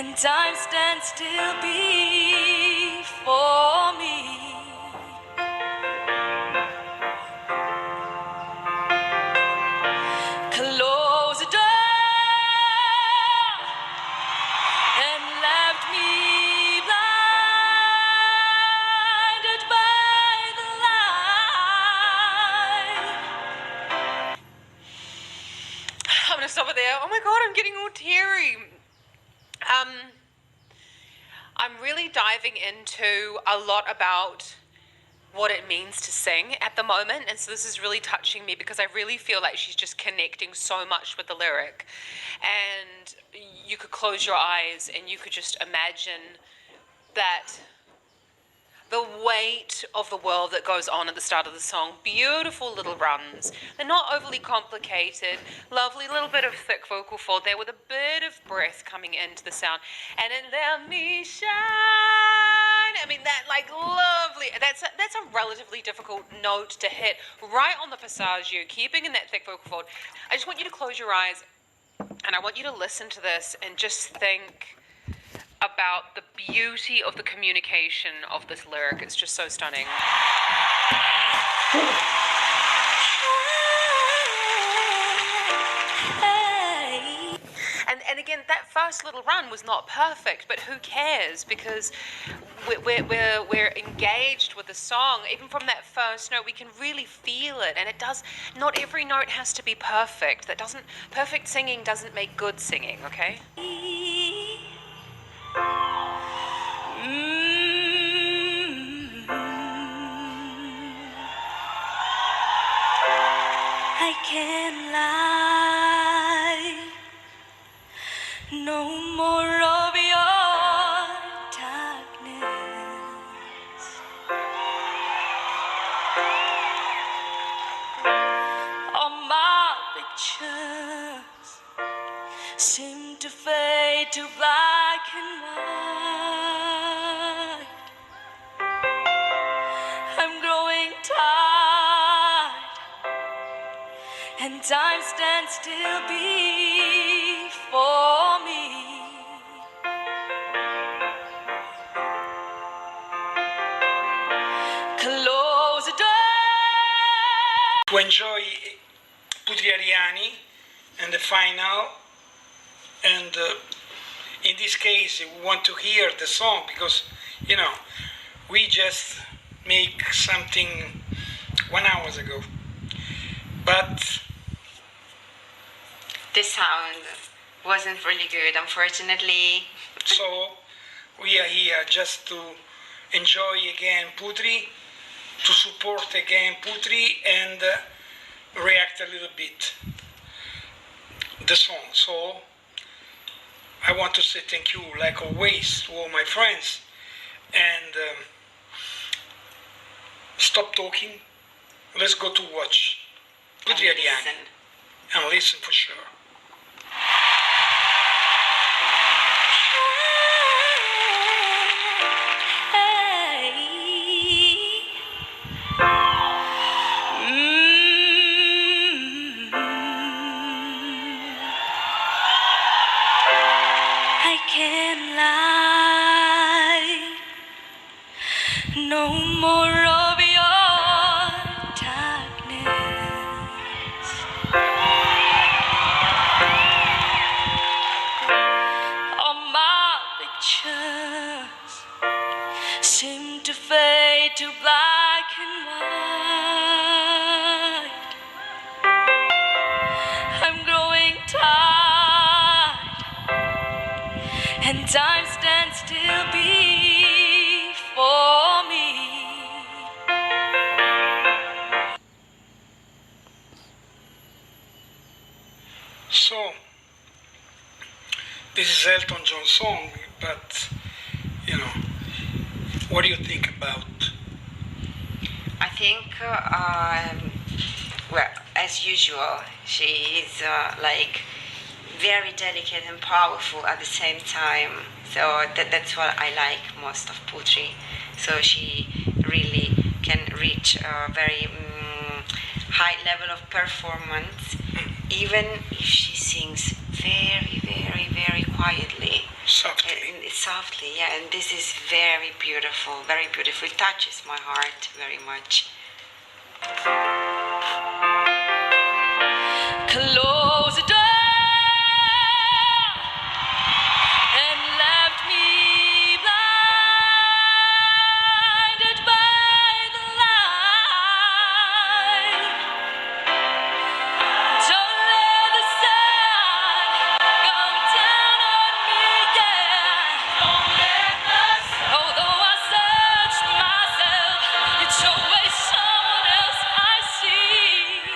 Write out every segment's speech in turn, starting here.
and time stands still before me. Close the door and left me blinded by the light. I'm gonna stop it there. Oh my god, I'm getting all teary. I'm really diving into a lot about what it means to sing at the moment, and so this is really touching me because I really feel like she's just connecting so much with the lyric. And you could close your eyes and you could just imagine that the weight of the world that goes on at the start of the song. Beautiful little runs. They're not overly complicated. Lovely little bit of thick vocal fold there with a bit of breath coming into the sound. And then let me shine. I mean, that like lovely. That's a relatively difficult note to hit right on the passaggio, keeping in that thick vocal fold. I just want you to close your eyes and I want you to listen to this and just think about the beauty of the communication of this lyric. It's just so stunning. And again, that first little run was not perfect, but who cares? Because we're engaged with the song. Even from that first note, we can really feel it. And it does, not every note has to be perfect. Perfect singing doesn't make good singing, okay? I can't lie, no more of your darkness. All my pictures seem to fade to black and white. I'm growing tired, and time stands still before me. Close the door. To enjoy Putri Ariani and the final, and in this case we want to hear the song because, you know, we just make something 1 hour ago, but the sound wasn't really good, unfortunately. So we are here just to enjoy again Putri, to support again Putri, and react a little bit the song. So I want to say thank you, like always, to all my friends, and stop talking. Let's go to watch Putri Ariani and listen for sure. I can't lie, no more of your darkness. All my pictures seem to fade to black and white. I'm growing tired, and time stands still before me. So this is Elton John's song, but you know, what do you think about? I think, well, as usual, she is like very delicate and powerful at the same time. So that's what I like most of Putri. So she really can reach a very high level of performance, even if she sings very, very, very quietly. Softly. softly, yeah, and this is very beautiful, very beautiful. It touches my heart very much. Close the door and left me blinded by the light. Don't let the sun go down on me, yeah. Don't let the sun. Although I search myself, it's always someone else I see.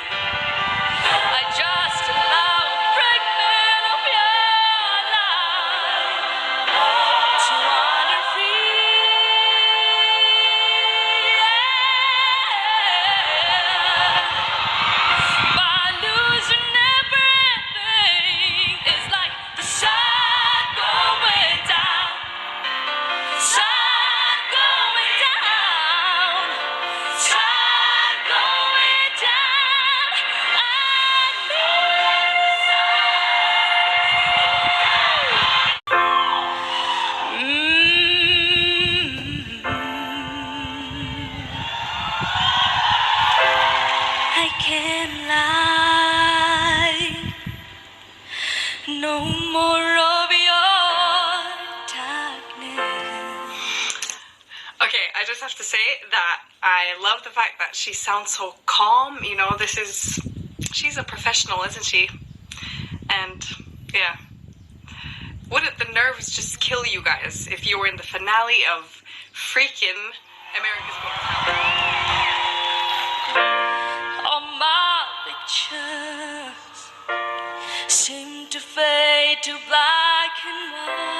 I just allow a fragment of your life to wander free. By losing everything, it's like the sun going down, sun going down, sun going down. I I can't lie, no more of your darkness. Okay, I just have to say that I love the fact that she sounds so calm. You know, she's a professional, isn't she? And yeah, wouldn't the nerves just kill you guys if you were in the finale of freaking America's Got Talent? All my pictures seem to fade to black and white.